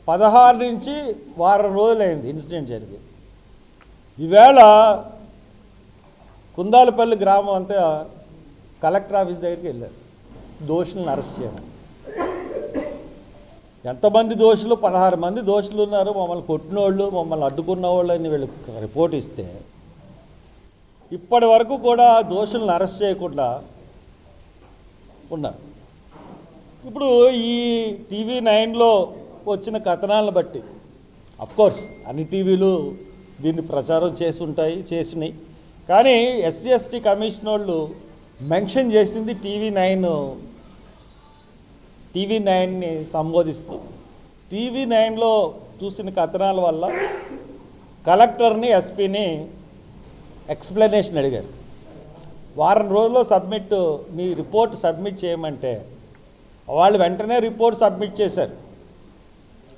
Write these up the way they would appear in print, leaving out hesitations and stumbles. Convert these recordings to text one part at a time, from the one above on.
16 నుంచి వారం రోజులైంది ఇన్సిడెంట్ జరిగి. ఈవేళ కుందాలపల్లి గ్రామం అంతా కలెక్టర్ ఆఫీస్ దగ్గరికి వెళ్ళారు దోషులను అరెస్ట్ చేయమని. ఎంతమంది దోషులు? 16 మంది దోషులు ఉన్నారు. మమ్మల్ని కొట్టినోళ్ళు, మమ్మల్ని అడ్డుకున్న వాళ్ళు అని వీళ్ళు రిపోర్ట్ ఇస్తే ఇప్పటి వరకు కూడా దోషులను అరెస్ట్ చేయకుండా ఉన్నారు. ఇప్పుడు ఈ TV9లో వచ్చిన కథనాలను బట్టి అఫ్కోర్స్ అన్ని టీవీలు దీన్ని ప్రచారం చేసి ఉంటాయి, చేసినాయి. కానీ SC/ST కమిషన్ వాళ్ళు మెన్షన్ చేసింది TV9ని సంబోధిస్తూ. TV9లో చూసిన కథనాల వల్ల కలెక్టర్ని, ఎస్పీని ఎక్స్ప్లెనేషన్ అడిగారు. వారం రోజుల్లో మీ రిపోర్ట్ సబ్మిట్ చేయమంటే వాళ్ళు వెంటనే రిపోర్ట్ సబ్మిట్ చేశారు.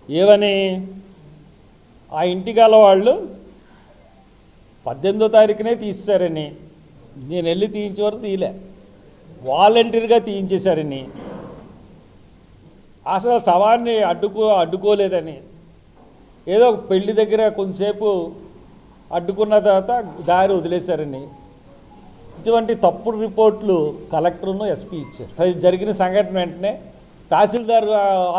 ఏమని? ఆ ఇంటిగల వాళ్ళు 18వ తారీఖునే తీస్తారని, నేను వెళ్ళి తీయించే వరకు తీయలే, వాలంటీర్గా తీయించేశారని, అసలు శవాన్ని అడ్డుకోలేదని, ఏదో పెళ్లి దగ్గర కొంతసేపు అడ్డుకున్న తర్వాత దారి వదిలేశారని, ఇటువంటి తప్పుడు రిపోర్ట్లు కలెక్టర్ను, ఎస్పీ ఇచ్చారు. జరిగిన సంఘటన వెంటనే తహసీల్దార్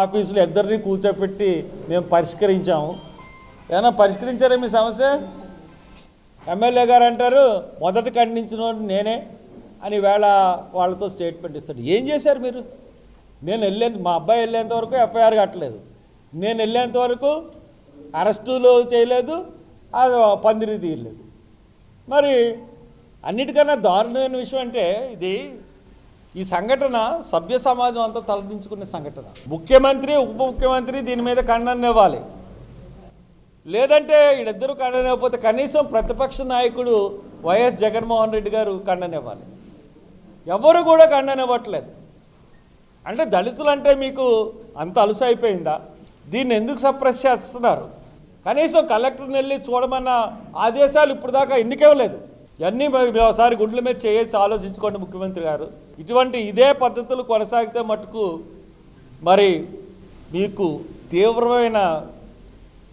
ఆఫీసులో ఇద్దరిని కూర్చోపెట్టి మేము పరిష్కరించాము. ఏమన్నా పరిష్కరించారా మీ సమస్య? ఎమ్మెల్యే గారు అంటారు మొదట ఖండించిన నేనే అని వేళ వాళ్ళతో స్టేట్మెంట్ ఇస్తాడు. ఏం చేశారు మీరు? మా అబ్బాయి వెళ్ళేంత వరకు FIR కట్టలేదు, నేను వెళ్ళేంత వరకు అరెస్టులు చేయలేదు, అది పందిరి తీయలేదు. మరి అన్నిటికన్నా దారుణమైన విషయం అంటే ఈ సంఘటన సభ్య సమాజం అంతా తలదించుకునే సంఘటన. ముఖ్యమంత్రి, ఉప ముఖ్యమంత్రి దీని మీద ఖండన ఇవ్వాలి. లేదంటే వీళ్ళిద్దరూ ఖండన ఇవ్వకపోతే కనీసం ప్రతిపక్ష నాయకుడు వైఎస్ జగన్మోహన్ రెడ్డి గారు ఖండన ఇవ్వాలి. ఎవరు కూడా ఖండన ఇవ్వట్లేదు. అంటే దళితులు అంటే మీకు అంత అలుసు అయిపోయిందా? దీన్ని ఎందుకు సప్రెస్ చేస్తున్నారు? కనీసం కలెక్టర్ని వెళ్ళి చూడమన్న ఆదేశాలు ఇప్పుడు దాకా ఎన్నికేవలేదు. ఇవన్నీ ఒకసారి గుండెల మీద చేసి ఆలోచించుకోండి ముఖ్యమంత్రి గారు. ఇదే పద్ధతులు కొనసాగితే మటుకు మరి మీకు తీవ్రమైన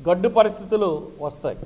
గడ్డు పరిస్థితులు వస్తాయి.